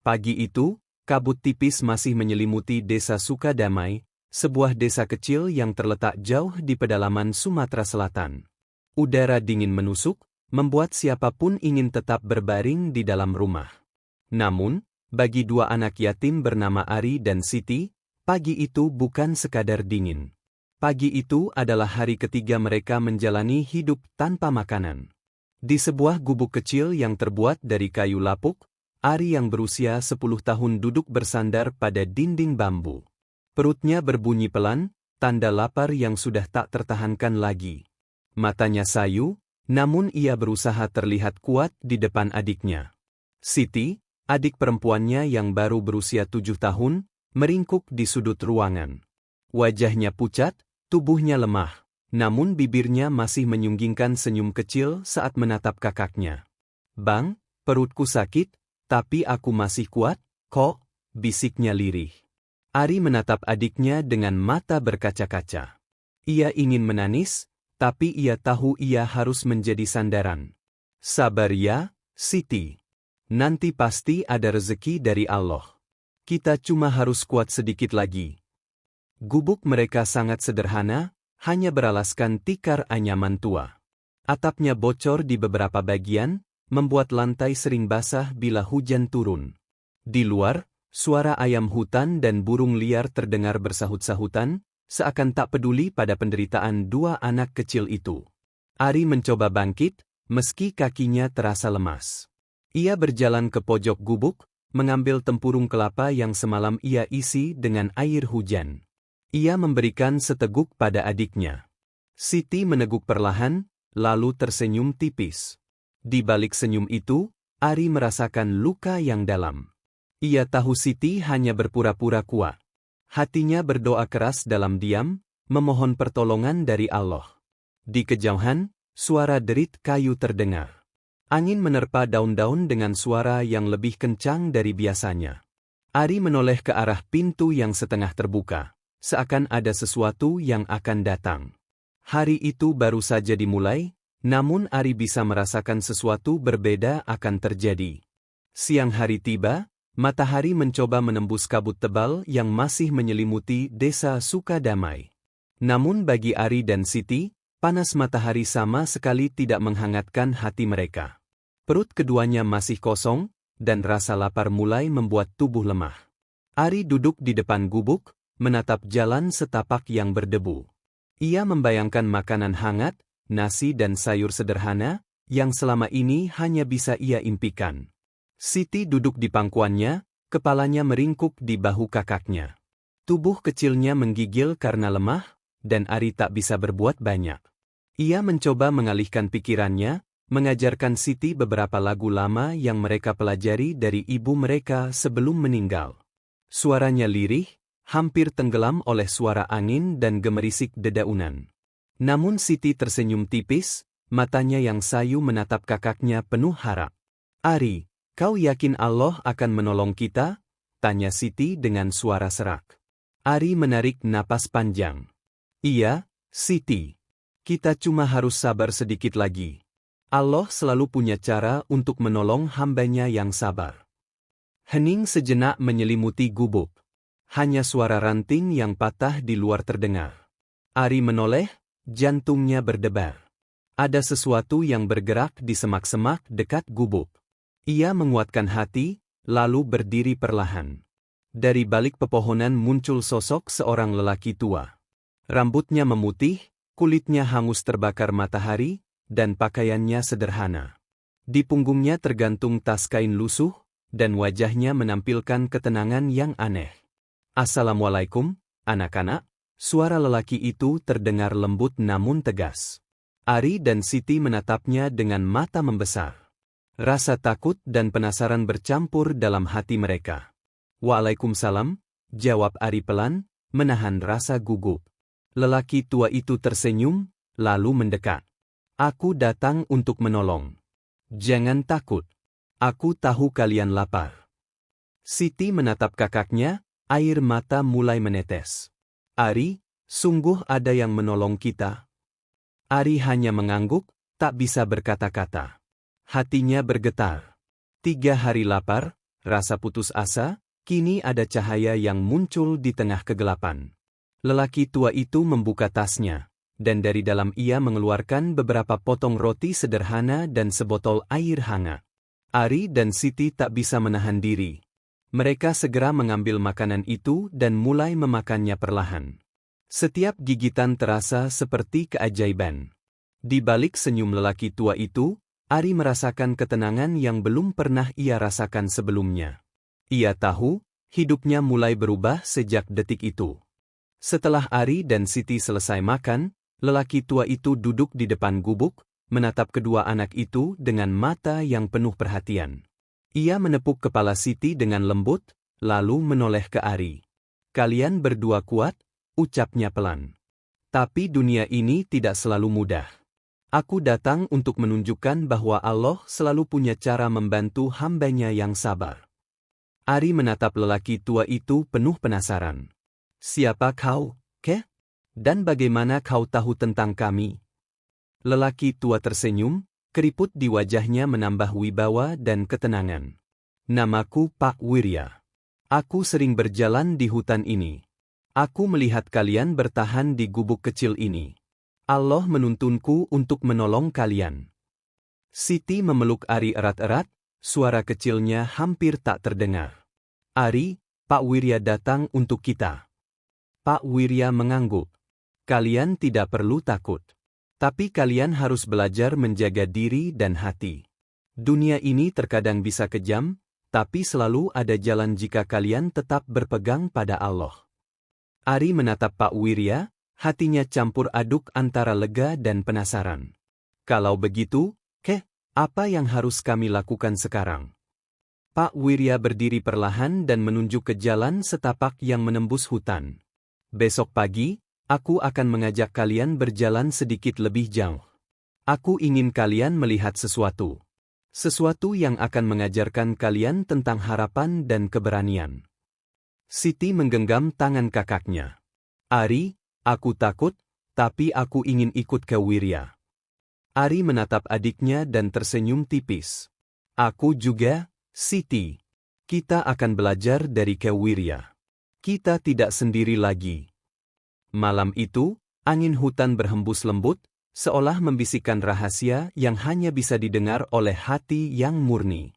Pagi itu, kabut tipis masih menyelimuti desa Sukadamai, sebuah desa kecil yang terletak jauh di pedalaman Sumatera Selatan. Udara dingin menusuk, membuat siapapun ingin tetap berbaring di dalam rumah. Namun, bagi dua anak yatim bernama Ari dan Siti, pagi itu bukan sekadar dingin. Pagi itu adalah hari ketiga mereka menjalani hidup tanpa makanan. Di sebuah gubuk kecil yang terbuat dari kayu lapuk, Ari yang berusia 10 tahun duduk bersandar pada dinding bambu. Perutnya berbunyi pelan, tanda lapar yang sudah tak tertahankan lagi. Matanya sayu, namun ia berusaha terlihat kuat di depan adiknya. Siti, adik perempuannya yang baru berusia 7 tahun, meringkuk di sudut ruangan. Wajahnya pucat, tubuhnya lemah, namun bibirnya masih menyunggingkan senyum kecil saat menatap kakaknya. "Bang, perutku sakit, tapi aku masih kuat, kok," bisiknya lirih. Ari menatap adiknya dengan mata berkaca-kaca. Ia ingin menangis, tapi ia tahu ia harus menjadi sandaran. "Sabar ya, Siti. Nanti pasti ada rezeki dari Allah. Kita cuma harus kuat sedikit lagi." Gubuk mereka sangat sederhana, hanya beralaskan tikar anyaman tua. Atapnya bocor di beberapa bagian, membuat lantai sering basah bila hujan turun. Di luar, suara ayam hutan dan burung liar terdengar bersahut-sahutan, seakan tak peduli pada penderitaan dua anak kecil itu. Ari mencoba bangkit, meski kakinya terasa lemas. Ia berjalan ke pojok gubuk, mengambil tempurung kelapa yang semalam ia isi dengan air hujan. Ia memberikan seteguk pada adiknya. Siti meneguk perlahan, lalu tersenyum tipis. Di balik senyum itu, Ari merasakan luka yang dalam. Ia tahu Siti hanya berpura-pura kuat. Hatinya berdoa keras dalam diam, memohon pertolongan dari Allah. Di kejauhan, suara derit kayu terdengar. Angin menerpa daun-daun dengan suara yang lebih kencang dari biasanya. Ari menoleh ke arah pintu yang setengah terbuka, seakan ada sesuatu yang akan datang. Hari itu baru saja dimulai, namun Ari bisa merasakan sesuatu berbeda akan terjadi. Siang hari tiba, matahari mencoba menembus kabut tebal yang masih menyelimuti desa Sukadamai. Namun bagi Ari dan Siti, panas matahari sama sekali tidak menghangatkan hati mereka. Perut keduanya masih kosong, dan rasa lapar mulai membuat tubuh lemah. Ari duduk di depan gubuk, menatap jalan setapak yang berdebu. Ia membayangkan makanan hangat, nasi dan sayur sederhana, yang selama ini hanya bisa ia impikan. Siti duduk di pangkuannya, kepalanya meringkuk di bahu kakaknya. Tubuh kecilnya menggigil karena lemah, dan Ari tak bisa berbuat banyak. Ia mencoba mengalihkan pikirannya, mengajarkan Siti beberapa lagu lama yang mereka pelajari dari ibu mereka sebelum meninggal. Suaranya lirih, hampir tenggelam oleh suara angin dan gemerisik dedaunan. Namun Siti tersenyum tipis, matanya yang sayu menatap kakaknya penuh harap. "Ari, kau yakin Allah akan menolong kita?" tanya Siti dengan suara serak. Ari menarik napas panjang. "Iya, Siti. Kita cuma harus sabar sedikit lagi. Allah selalu punya cara untuk menolong hambanya yang sabar." Hening sejenak menyelimuti gubuk. Hanya suara ranting yang patah di luar terdengar. Ari menoleh, jantungnya berdebar. Ada sesuatu yang bergerak di semak-semak dekat gubuk. Ia menguatkan hati, lalu berdiri perlahan. Dari balik pepohonan muncul sosok seorang lelaki tua. Rambutnya memutih, kulitnya hangus terbakar matahari, dan pakaiannya sederhana. Di punggungnya tergantung tas kain lusuh, dan wajahnya menampilkan ketenangan yang aneh. "Assalamualaikum, anak-anak," suara lelaki itu terdengar lembut namun tegas. Ari dan Siti menatapnya dengan mata membesar. Rasa takut dan penasaran bercampur dalam hati mereka. "Waalaikumsalam," jawab Ari pelan, menahan rasa gugup. Lelaki tua itu tersenyum, lalu mendekat. "Aku datang untuk menolong. Jangan takut. Aku tahu kalian lapar." Siti menatap kakaknya, air mata mulai menetes. "Ari, sungguh ada yang menolong kita?" Ari hanya mengangguk, tak bisa berkata-kata. Hatinya bergetar. 3 hari lapar, rasa putus asa, kini ada cahaya yang muncul di tengah kegelapan. Lelaki tua itu membuka tasnya, dan dari dalam ia mengeluarkan beberapa potong roti sederhana dan sebotol air hangat. Ari dan Siti tak bisa menahan diri. Mereka segera mengambil makanan itu dan mulai memakannya perlahan. Setiap gigitan terasa seperti keajaiban. Di balik senyum lelaki tua itu, Ari merasakan ketenangan yang belum pernah ia rasakan sebelumnya. Ia tahu, hidupnya mulai berubah sejak detik itu. Setelah Ari dan Siti selesai makan, lelaki tua itu duduk di depan gubuk, menatap kedua anak itu dengan mata yang penuh perhatian. Ia menepuk kepala Siti dengan lembut, lalu menoleh ke Ari. "Kalian berdua kuat," ucapnya pelan. "Tapi dunia ini tidak selalu mudah. Aku datang untuk menunjukkan bahwa Allah selalu punya cara membantu hambanya yang sabar." Ari menatap lelaki tua itu penuh penasaran. "Siapa kau, Keh? Dan bagaimana kau tahu tentang kami?" Lelaki tua tersenyum, keriput di wajahnya menambah wibawa dan ketenangan. "Namaku Pak Wirya. Aku sering berjalan di hutan ini. Aku melihat kalian bertahan di gubuk kecil ini. Allah menuntunku untuk menolong kalian." Siti memeluk Ari erat-erat, suara kecilnya hampir tak terdengar. "Ari, Pak Wirya datang untuk kita." Pak Wirya mengangguk. "Kalian tidak perlu takut. Tapi kalian harus belajar menjaga diri dan hati. Dunia ini terkadang bisa kejam, tapi selalu ada jalan jika kalian tetap berpegang pada Allah." Ari menatap Pak Wirya, hatinya campur aduk antara lega dan penasaran. "Kalau begitu, Keh, apa yang harus kami lakukan sekarang?" Pak Wirya berdiri perlahan dan menunjuk ke jalan setapak yang menembus hutan. "Besok pagi, aku akan mengajak kalian berjalan sedikit lebih jauh. Aku ingin kalian melihat sesuatu. Sesuatu yang akan mengajarkan kalian tentang harapan dan keberanian." Siti menggenggam tangan kakaknya. "Ari, aku takut, tapi aku ingin ikut ke Wirya." Ari menatap adiknya dan tersenyum tipis. "Aku juga, Siti. Kita akan belajar dari Ke Wirya. Kita tidak sendiri lagi." Malam itu, angin hutan berhembus lembut, seolah membisikkan rahasia yang hanya bisa didengar oleh hati yang murni.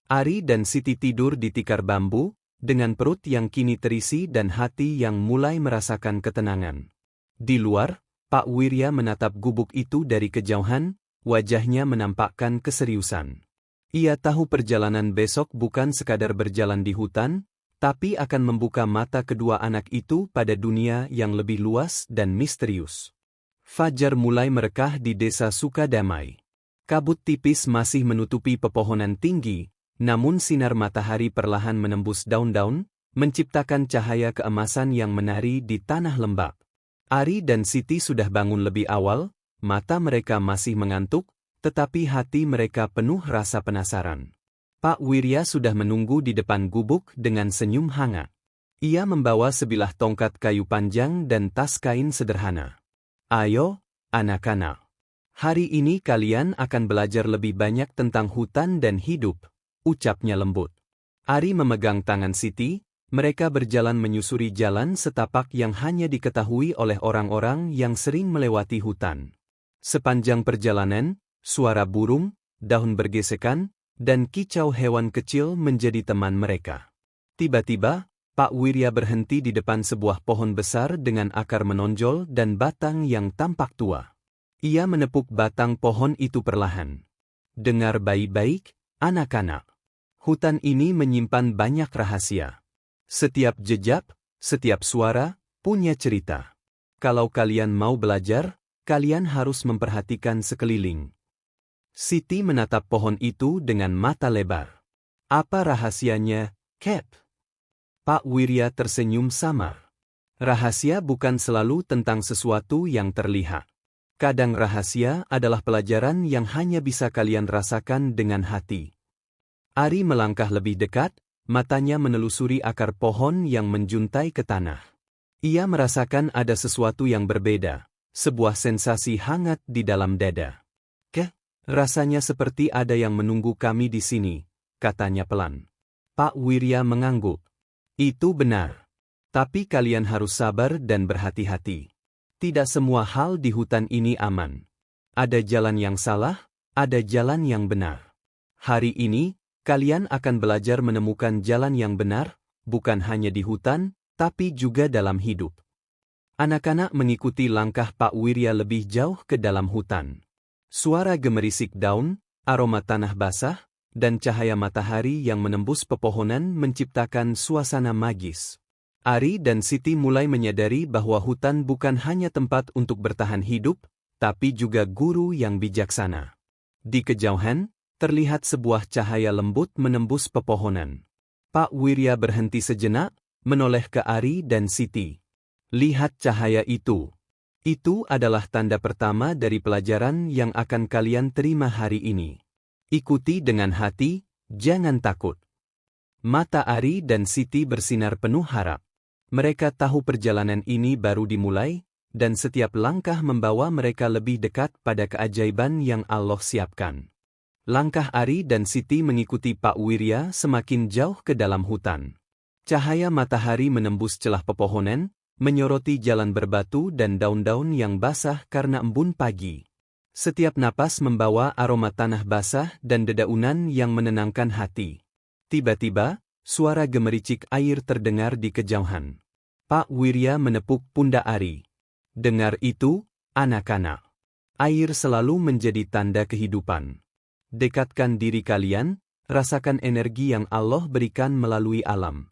Ari dan Siti tidur di tikar bambu, dengan perut yang kini terisi dan hati yang mulai merasakan ketenangan. Di luar, Pak Wirya menatap gubuk itu dari kejauhan, wajahnya menampakkan keseriusan. Ia tahu perjalanan besok bukan sekadar berjalan di hutan, tapi akan membuka mata kedua anak itu pada dunia yang lebih luas dan misterius. Fajar mulai merekah di desa Sukadamai. Kabut tipis masih menutupi pepohonan tinggi, namun sinar matahari perlahan menembus daun-daun, menciptakan cahaya keemasan yang menari di tanah lembab. Ari dan Siti sudah bangun lebih awal, mata mereka masih mengantuk, tetapi hati mereka penuh rasa penasaran. Pak Wirya sudah menunggu di depan gubuk dengan senyum hangat. Ia membawa sebilah tongkat kayu panjang dan tas kain sederhana. "Ayo, anak-anak. Hari ini kalian akan belajar lebih banyak tentang hutan dan hidup," ucapnya lembut. Ari memegang tangan Siti, mereka berjalan menyusuri jalan setapak yang hanya diketahui oleh orang-orang yang sering melewati hutan. Sepanjang perjalanan, suara burung, daun bergesekan, dan kicau hewan kecil menjadi teman mereka. Tiba-tiba, Pak Wirya berhenti di depan sebuah pohon besar dengan akar menonjol dan batang yang tampak tua. Ia menepuk batang pohon itu perlahan. "Dengar baik-baik, anak-anak. Hutan ini menyimpan banyak rahasia. Setiap jejak, setiap suara, punya cerita. Kalau kalian mau belajar, kalian harus memperhatikan sekeliling." Siti menatap pohon itu dengan mata lebar. "Apa rahasianya, Kep?" Pak Wirya tersenyum samar. "Rahasia bukan selalu tentang sesuatu yang terlihat. Kadang rahasia adalah pelajaran yang hanya bisa kalian rasakan dengan hati." Ari melangkah lebih dekat, matanya menelusuri akar pohon yang menjuntai ke tanah. Ia merasakan ada sesuatu yang berbeda, sebuah sensasi hangat di dalam dada. "Keh, rasanya seperti ada yang menunggu kami di sini," katanya pelan. Pak Wirya mengangguk. Itu benar. Tapi kalian harus sabar dan berhati-hati. Tidak semua hal di hutan ini aman. Ada jalan yang salah, ada jalan yang benar. Hari ini, kalian akan belajar menemukan jalan yang benar, bukan hanya di hutan, tapi juga dalam hidup. Anak-anak mengikuti langkah Pak Wirya lebih jauh ke dalam hutan. Suara gemerisik daun, aroma tanah basah, dan cahaya matahari yang menembus pepohonan menciptakan suasana magis. Ari dan Siti mulai menyadari bahwa hutan bukan hanya tempat untuk bertahan hidup, tapi juga guru yang bijaksana. Di kejauhan, terlihat sebuah cahaya lembut menembus pepohonan. Pak Wirya berhenti sejenak, menoleh ke Ari dan Siti. Lihat cahaya itu. Itu adalah tanda pertama dari pelajaran yang akan kalian terima hari ini. Ikuti dengan hati, jangan takut. Mata Ari dan Siti bersinar penuh harap. Mereka tahu perjalanan ini baru dimulai, dan setiap langkah membawa mereka lebih dekat pada keajaiban yang Allah siapkan. Langkah Ari dan Siti mengikuti Pak Wirya semakin jauh ke dalam hutan. Cahaya matahari menembus celah pepohonan, menyoroti jalan berbatu dan daun-daun yang basah karena embun pagi. Setiap napas membawa aroma tanah basah dan dedaunan yang menenangkan hati. Tiba-tiba, suara gemericik air terdengar di kejauhan. Pak Wirya menepuk pundak Ari. Dengar itu, anak-anak. Air selalu menjadi tanda kehidupan. Dekatkan diri kalian, rasakan energi yang Allah berikan melalui alam.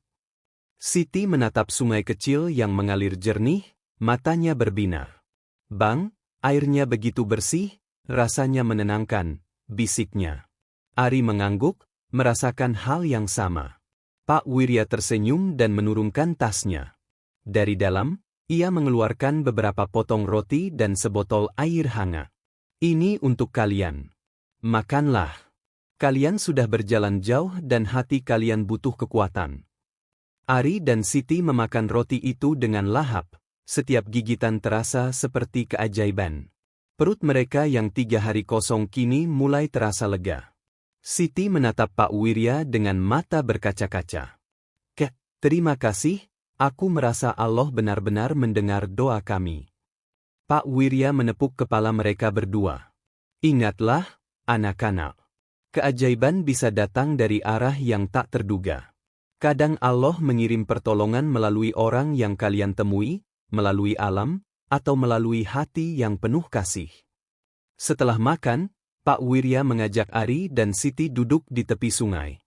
Siti menatap sungai kecil yang mengalir jernih, matanya berbinar. Bang, airnya begitu bersih, rasanya menenangkan, bisiknya. Ari mengangguk, merasakan hal yang sama. Pak Wirya tersenyum dan menurunkan tasnya. Dari dalam, ia mengeluarkan beberapa potong roti dan sebotol air hangat. Ini untuk kalian. Makanlah. Kalian sudah berjalan jauh dan hati kalian butuh kekuatan. Ari dan Siti memakan roti itu dengan lahap. Setiap gigitan terasa seperti keajaiban. Perut mereka yang 3 hari kosong kini mulai terasa lega. Siti menatap Pak Wirya dengan mata berkaca-kaca. Terima kasih, aku merasa Allah benar-benar mendengar doa kami. Pak Wirya menepuk kepala mereka berdua. Ingatlah, anak-anak. Keajaiban bisa datang dari arah yang tak terduga. Kadang Allah mengirim pertolongan melalui orang yang kalian temui, melalui alam, atau melalui hati yang penuh kasih. Setelah makan, Pak Wirya mengajak Ari dan Siti duduk di tepi sungai.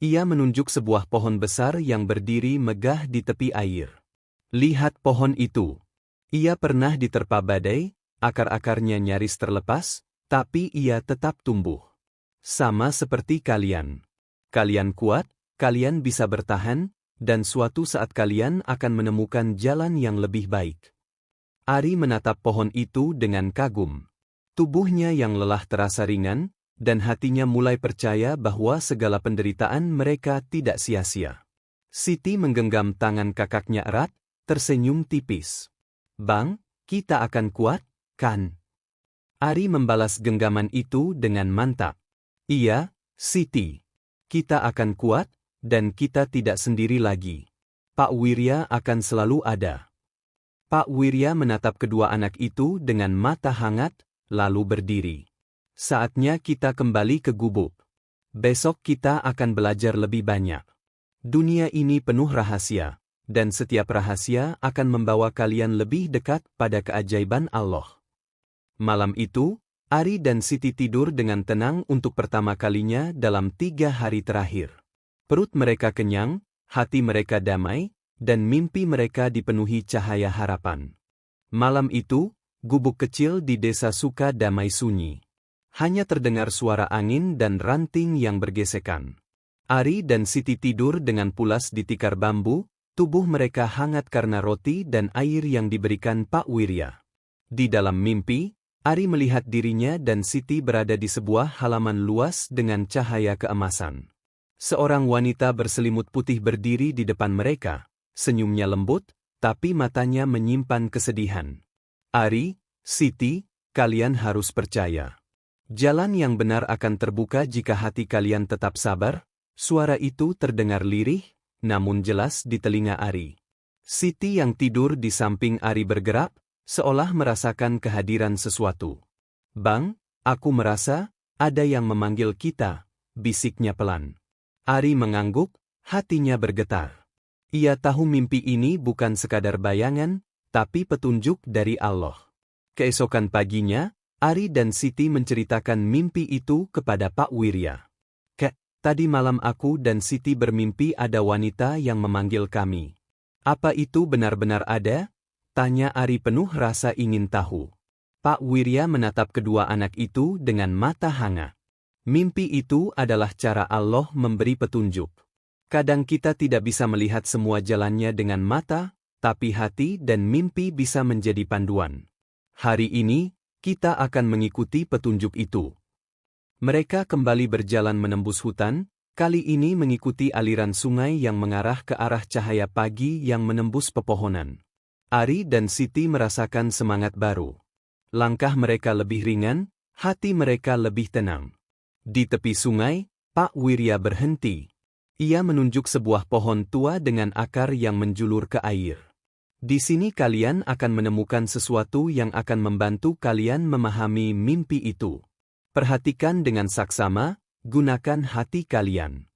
Ia menunjuk sebuah pohon besar yang berdiri megah di tepi air. Lihat pohon itu. Ia pernah diterpa badai, akar-akarnya nyaris terlepas, tapi ia tetap tumbuh. Sama seperti kalian. Kalian kuat, kalian bisa bertahan, dan suatu saat kalian akan menemukan jalan yang lebih baik. Ari menatap pohon itu dengan kagum. Tubuhnya yang lelah terasa ringan, dan hatinya mulai percaya bahwa segala penderitaan mereka tidak sia-sia. Siti menggenggam tangan kakaknya erat, tersenyum tipis. Bang, kita akan kuat, kan? Ari membalas genggaman itu dengan mantap. Iya, Siti. Kita akan kuat, dan kita tidak sendiri lagi. Pak Wirya akan selalu ada. Pak Wirya menatap kedua anak itu dengan mata hangat, lalu berdiri. Saatnya kita kembali ke gubuk. Besok kita akan belajar lebih banyak. Dunia ini penuh rahasia, dan setiap rahasia akan membawa kalian lebih dekat pada keajaiban Allah. Malam itu, Ari dan Siti tidur dengan tenang untuk pertama kalinya dalam 3 hari terakhir. Perut mereka kenyang, hati mereka damai, dan mimpi mereka dipenuhi cahaya harapan. Malam itu, gubuk kecil di desa Suka damai sunyi. Hanya terdengar suara angin dan ranting yang bergesekan. Ari dan Siti tidur dengan pulas di tikar bambu, tubuh mereka hangat karena roti dan air yang diberikan Pak Wirya. Di dalam mimpi, Ari melihat dirinya dan Siti berada di sebuah halaman luas dengan cahaya keemasan. Seorang wanita berselimut putih berdiri di depan mereka, senyumnya lembut, tapi matanya menyimpan kesedihan. Ari, Siti, kalian harus percaya. Jalan yang benar akan terbuka jika hati kalian tetap sabar, Suara itu terdengar lirih, namun jelas di telinga Ari. Siti yang tidur di samping Ari bergerak, seolah merasakan kehadiran sesuatu. "Bang, aku merasa ada yang memanggil kita," bisiknya pelan. Ari mengangguk, hatinya bergetar. Ia tahu mimpi ini bukan sekadar bayangan, tapi petunjuk dari Allah. Keesokan paginya, Ari dan Siti menceritakan mimpi itu kepada Pak Wirya. "Kek, tadi malam aku dan Siti bermimpi ada wanita yang memanggil kami. Apa itu benar-benar ada?" tanya Ari penuh rasa ingin tahu. Pak Wirya menatap kedua anak itu dengan mata hangat. Mimpi itu adalah cara Allah memberi petunjuk. Kadang kita tidak bisa melihat semua jalannya dengan mata, tapi hati dan mimpi bisa menjadi panduan. Hari ini, kita akan mengikuti petunjuk itu. Mereka kembali berjalan menembus hutan, kali ini mengikuti aliran sungai yang mengarah ke arah cahaya pagi yang menembus pepohonan. Ari dan Siti merasakan semangat baru. Langkah mereka lebih ringan, hati mereka lebih tenang. Di tepi sungai, Pak Wirya berhenti. Ia menunjuk sebuah pohon tua dengan akar yang menjulur ke air. "Di sini kalian akan menemukan sesuatu yang akan membantu kalian memahami mimpi itu. Perhatikan dengan saksama, gunakan hati kalian."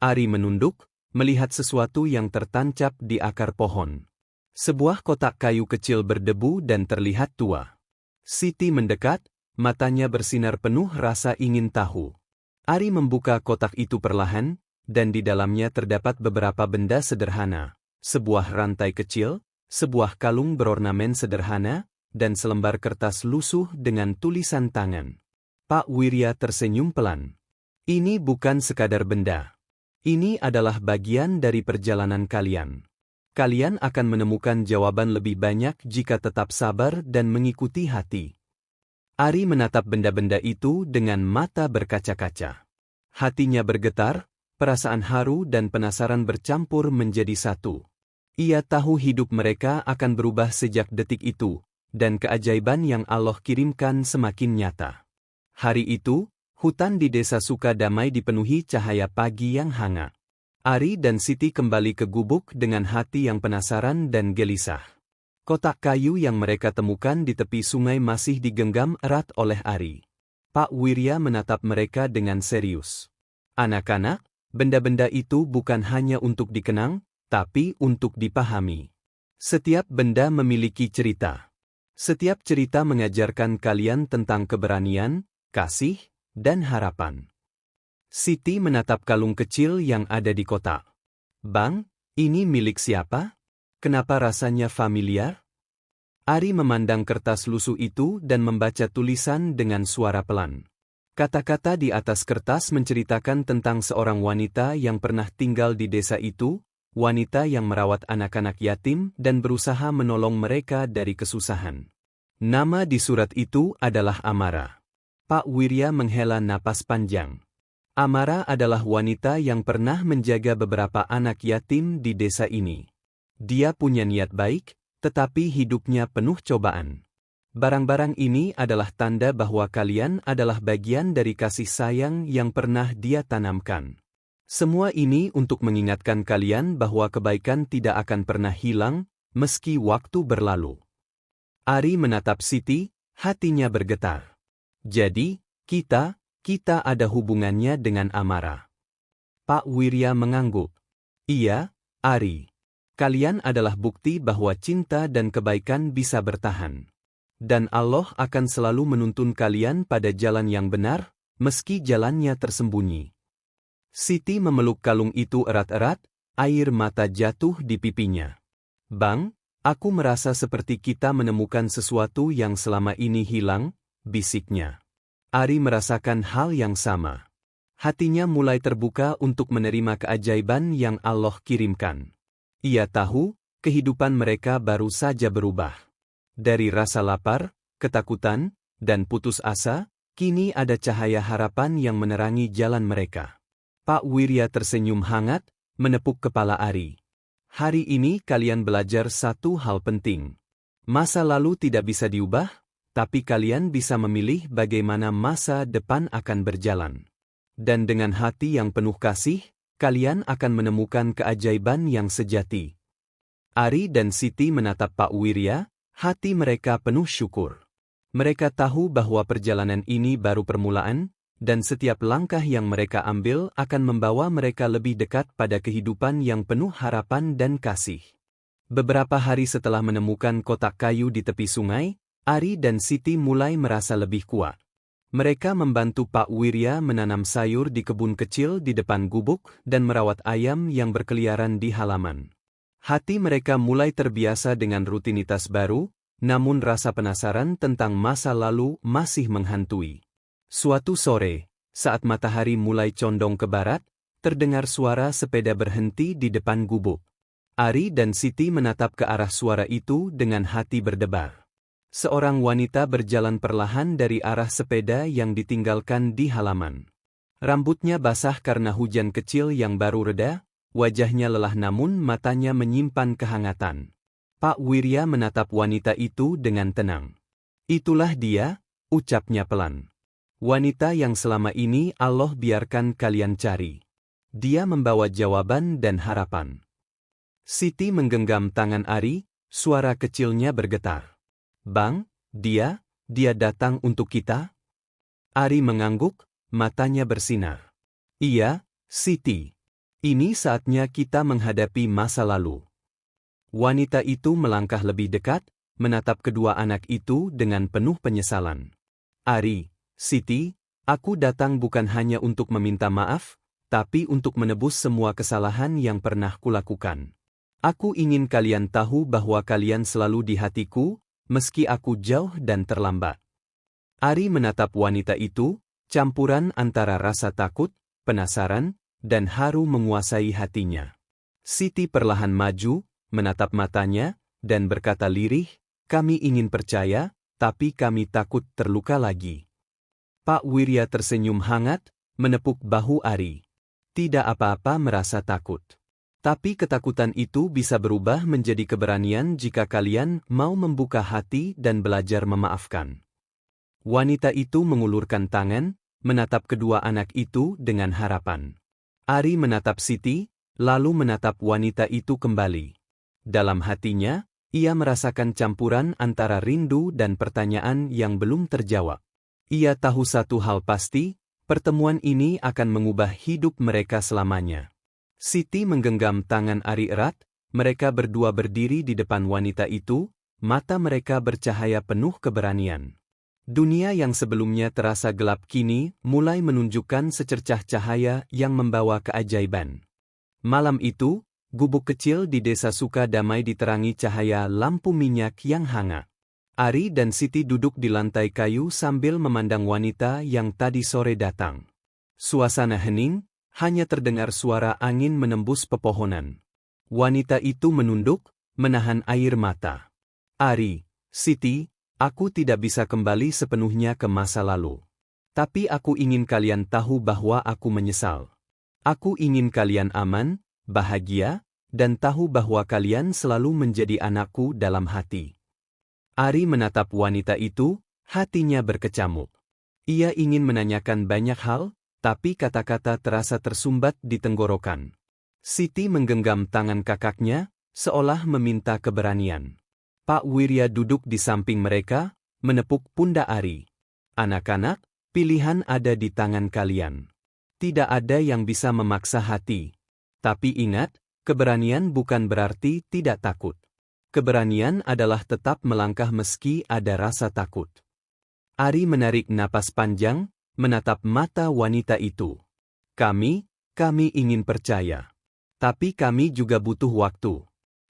Ari menunduk, melihat sesuatu yang tertancap di akar pohon. Sebuah kotak kayu kecil berdebu dan terlihat tua. Siti mendekat, matanya bersinar penuh rasa ingin tahu. Ari membuka kotak itu perlahan, dan di dalamnya terdapat beberapa benda sederhana. Sebuah rantai kecil, sebuah kalung berornamen sederhana, dan selembar kertas lusuh dengan tulisan tangan. Pak Wirya tersenyum pelan. "Ini bukan sekadar benda. Ini adalah bagian dari perjalanan kalian. Kalian akan menemukan jawaban lebih banyak jika tetap sabar dan mengikuti hati." Ari menatap benda-benda itu dengan mata berkaca-kaca. Hatinya bergetar, perasaan haru dan penasaran bercampur menjadi satu. Ia tahu hidup mereka akan berubah sejak detik itu, dan keajaiban yang Allah kirimkan semakin nyata. Hari itu, hutan di desa Sukadamai dipenuhi cahaya pagi yang hangat. Ari dan Siti kembali ke gubuk dengan hati yang penasaran dan gelisah. Kotak kayu yang mereka temukan di tepi sungai masih digenggam erat oleh Ari. Pak Wirya menatap mereka dengan serius. "Anak-anak, benda-benda itu bukan hanya untuk dikenang, tapi untuk dipahami. Setiap benda memiliki cerita. Setiap cerita mengajarkan kalian tentang keberanian, kasih, dan harapan." Siti menatap kalung kecil yang ada di kotak. "Bang, ini milik siapa? Kenapa rasanya familiar?" Ari memandang kertas lusuh itu dan membaca tulisan dengan suara pelan. Kata-kata di atas kertas menceritakan tentang seorang wanita yang pernah tinggal di desa itu, wanita yang merawat anak-anak yatim dan berusaha menolong mereka dari kesusahan. Nama di surat itu adalah Amara. Pak Wirya menghela napas panjang. Amara adalah wanita yang pernah menjaga beberapa anak yatim di desa ini. Dia punya niat baik, tetapi hidupnya penuh cobaan. Barang-barang ini adalah tanda bahwa kalian adalah bagian dari kasih sayang yang pernah dia tanamkan. Semua ini untuk mengingatkan kalian bahwa kebaikan tidak akan pernah hilang, meski waktu berlalu. Ari menatap Siti, hatinya bergetar. "Jadi, kita ada hubungannya dengan Amara." Pak Wirya mengangguk. "Iya, Ari. Kalian adalah bukti bahwa cinta dan kebaikan bisa bertahan. Dan Allah akan selalu menuntun kalian pada jalan yang benar, meski jalannya tersembunyi." Siti memeluk kalung itu erat-erat, air mata jatuh di pipinya. "Bang, aku merasa seperti kita menemukan sesuatu yang selama ini hilang," bisiknya. Ari merasakan hal yang sama. Hatinya mulai terbuka untuk menerima keajaiban yang Allah kirimkan. Ia tahu, kehidupan mereka baru saja berubah. Dari rasa lapar, ketakutan, dan putus asa, kini ada cahaya harapan yang menerangi jalan mereka. Pak Wirya tersenyum hangat, menepuk kepala Ari. "Hari ini kalian belajar satu hal penting. Masa lalu tidak bisa diubah, tapi kalian bisa memilih bagaimana masa depan akan berjalan. Dan dengan hati yang penuh kasih, kalian akan menemukan keajaiban yang sejati. Ari dan Siti menatap Pak Wirya, hati mereka penuh syukur. Mereka tahu bahwa perjalanan ini baru permulaan, dan setiap langkah yang mereka ambil akan membawa mereka lebih dekat pada kehidupan yang penuh harapan dan kasih. Beberapa hari setelah menemukan kotak kayu di tepi sungai, Ari dan Siti mulai merasa lebih kuat. Mereka membantu Pak Wirya menanam sayur di kebun kecil di depan gubuk dan merawat ayam yang berkeliaran di halaman. Hati mereka mulai terbiasa dengan rutinitas baru, namun rasa penasaran tentang masa lalu masih menghantui. Suatu sore, saat matahari mulai condong ke barat, terdengar suara sepeda berhenti di depan gubuk. Ari dan Siti menatap ke arah suara itu dengan hati berdebar. Seorang wanita berjalan perlahan dari arah sepeda yang ditinggalkan di halaman. Rambutnya basah karena hujan kecil yang baru reda, wajahnya lelah namun matanya menyimpan kehangatan. Pak Wirya menatap wanita itu dengan tenang. "Itulah dia," ucapnya pelan. "Wanita yang selama ini Allah biarkan kalian cari. Dia membawa jawaban dan harapan." Siti menggenggam tangan Ari, suara kecilnya bergetar. "Bang, dia datang untuk kita?" Ari mengangguk, matanya bersinar. "Iya, Siti. Ini saatnya kita menghadapi masa lalu." Wanita itu melangkah lebih dekat, menatap kedua anak itu dengan penuh penyesalan. "Ari, Siti, aku datang bukan hanya untuk meminta maaf, tapi untuk menebus semua kesalahan yang pernah kulakukan. Aku ingin kalian tahu bahwa kalian selalu di hatiku, meski aku jauh dan terlambat." Ari menatap wanita itu, campuran antara rasa takut, penasaran, dan haru menguasai hatinya. Siti perlahan maju, menatap matanya, dan berkata lirih, "Kami ingin percaya, tapi kami takut terluka lagi." Pak Wirya tersenyum hangat, menepuk bahu Ari. "Tidak apa-apa merasa takut. Tapi ketakutan itu bisa berubah menjadi keberanian jika kalian mau membuka hati dan belajar memaafkan." Wanita itu mengulurkan tangan, menatap kedua anak itu dengan harapan. Ari menatap Siti, lalu menatap wanita itu kembali. Dalam hatinya, ia merasakan campuran antara rindu dan pertanyaan yang belum terjawab. Ia tahu satu hal pasti, pertemuan ini akan mengubah hidup mereka selamanya. Siti menggenggam tangan Ari erat, mereka berdua berdiri di depan wanita itu, mata mereka bercahaya penuh keberanian. Dunia yang sebelumnya terasa gelap kini mulai menunjukkan secercah cahaya yang membawa keajaiban. Malam itu, gubuk kecil di Desa Sukadamai diterangi cahaya lampu minyak yang hangat. Ari dan Siti duduk di lantai kayu sambil memandang wanita yang tadi sore datang. Suasana hening, hanya terdengar suara angin menembus pepohonan. Wanita itu menunduk, menahan air mata. "Ari, Siti, aku tidak bisa kembali sepenuhnya ke masa lalu. Tapi aku ingin kalian tahu bahwa aku menyesal. Aku ingin kalian aman, bahagia, dan tahu bahwa kalian selalu menjadi anakku dalam hati." Ari menatap wanita itu, hatinya berkecamuk. Ia ingin menanyakan banyak hal, tapi kata-kata terasa tersumbat di tenggorokan. Siti menggenggam tangan kakaknya, seolah meminta keberanian. Pak Wirya duduk di samping mereka, menepuk pundak Ari. "Anak-anak, pilihan ada di tangan kalian. Tidak ada yang bisa memaksa hati. Tapi ingat, keberanian bukan berarti tidak takut. Keberanian adalah tetap melangkah meski ada rasa takut." Ari menarik napas panjang, menatap mata wanita itu. Kami ingin percaya. Tapi kami juga butuh waktu.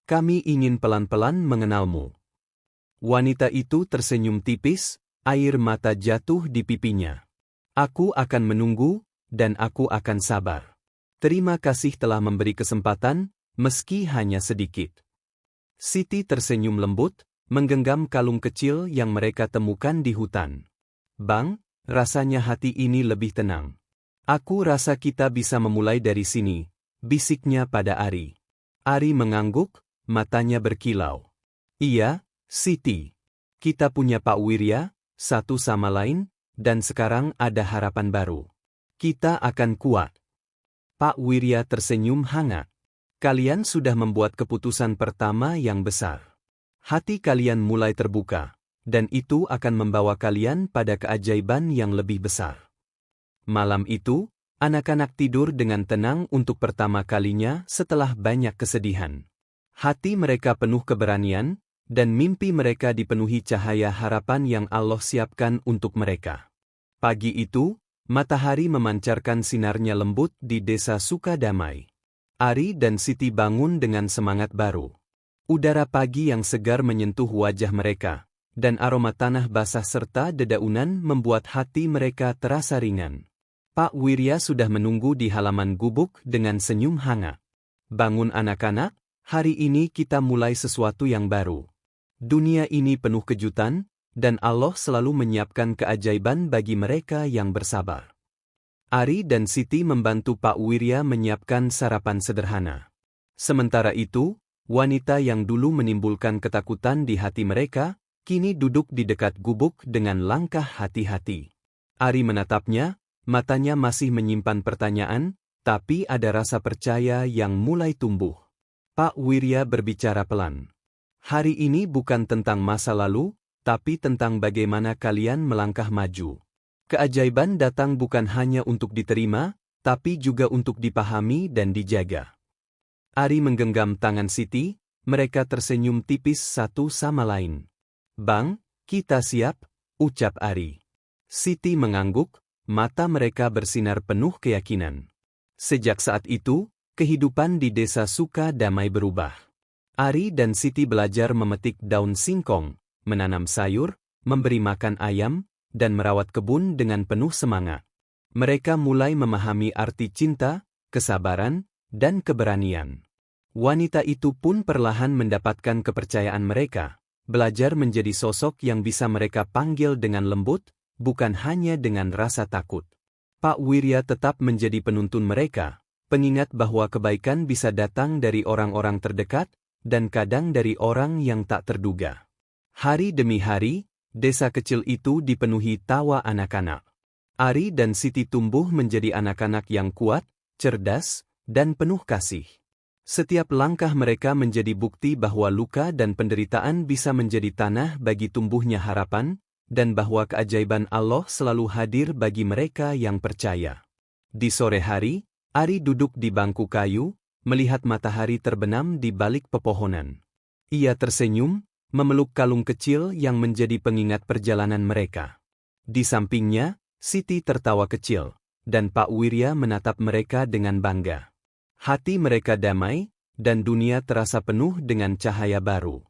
Kami ingin pelan-pelan mengenalmu." Wanita itu tersenyum tipis, air mata jatuh di pipinya. "Aku akan menunggu, dan aku akan sabar. Terima kasih telah memberi kesempatan, meski hanya sedikit." Siti tersenyum lembut, menggenggam kalung kecil yang mereka temukan di hutan. "Bang, rasanya hati ini lebih tenang. Aku rasa kita bisa memulai dari sini," bisiknya pada Ari. Ari mengangguk, matanya berkilau. "Iya, Siti. Kita punya Pak Wirya, satu sama lain, dan sekarang ada harapan baru." Kita akan kuat. Pak Wirya tersenyum hangat. Kalian sudah membuat keputusan pertama yang besar. Hati kalian mulai terbuka, dan itu akan membawa kalian pada keajaiban yang lebih besar. Malam itu, anak-anak tidur dengan tenang untuk pertama kalinya setelah banyak kesedihan. Hati mereka penuh keberanian, dan mimpi mereka dipenuhi cahaya harapan yang Allah siapkan untuk mereka. Pagi itu, matahari memancarkan sinarnya lembut di desa Sukadamai. Ari dan Siti bangun dengan semangat baru. Udara pagi yang segar menyentuh wajah mereka, dan aroma tanah basah serta dedaunan membuat hati mereka terasa ringan. Pak Wirya sudah menunggu di halaman gubuk dengan senyum hangat. Bangun anak-anak, hari ini kita mulai sesuatu yang baru. Dunia ini penuh kejutan, dan Allah selalu menyiapkan keajaiban bagi mereka yang bersabar. Ari dan Siti membantu Pak Wirya menyiapkan sarapan sederhana. Sementara itu, wanita yang dulu menimbulkan ketakutan di hati mereka, kini duduk di dekat gubuk dengan langkah hati-hati. Ari menatapnya, matanya masih menyimpan pertanyaan, tapi ada rasa percaya yang mulai tumbuh. Pak Wirya berbicara pelan. Hari ini bukan tentang masa lalu, tapi tentang bagaimana kalian melangkah maju. Keajaiban datang bukan hanya untuk diterima, tapi juga untuk dipahami dan dijaga. Ari menggenggam tangan Siti, mereka tersenyum tipis satu sama lain. Bang, kita siap, ucap Ari. Siti mengangguk, mata mereka bersinar penuh keyakinan. Sejak saat itu, kehidupan di desa Sukadamai berubah. Ari dan Siti belajar memetik daun singkong, menanam sayur, memberi makan ayam, dan merawat kebun dengan penuh semangat. Mereka mulai memahami arti cinta, kesabaran, dan keberanian. Wanita itu pun perlahan mendapatkan kepercayaan mereka, belajar menjadi sosok yang bisa mereka panggil dengan lembut, bukan hanya dengan rasa takut. Pak Wirya tetap menjadi penuntun mereka, pengingat bahwa kebaikan bisa datang dari orang-orang terdekat, dan kadang dari orang yang tak terduga. Hari demi hari, desa kecil itu dipenuhi tawa anak-anak. Ari dan Siti tumbuh menjadi anak-anak yang kuat, cerdas, dan penuh kasih. Setiap langkah mereka menjadi bukti bahwa luka dan penderitaan bisa menjadi tanah bagi tumbuhnya harapan, dan bahwa keajaiban Allah selalu hadir bagi mereka yang percaya. Di sore hari, Ari duduk di bangku kayu, melihat matahari terbenam di balik pepohonan. Ia tersenyum, memeluk kalung kecil yang menjadi pengingat perjalanan mereka. Di sampingnya, Siti tertawa kecil, dan Pak Wirya menatap mereka dengan bangga. Hati mereka damai, dan dunia terasa penuh dengan cahaya baru.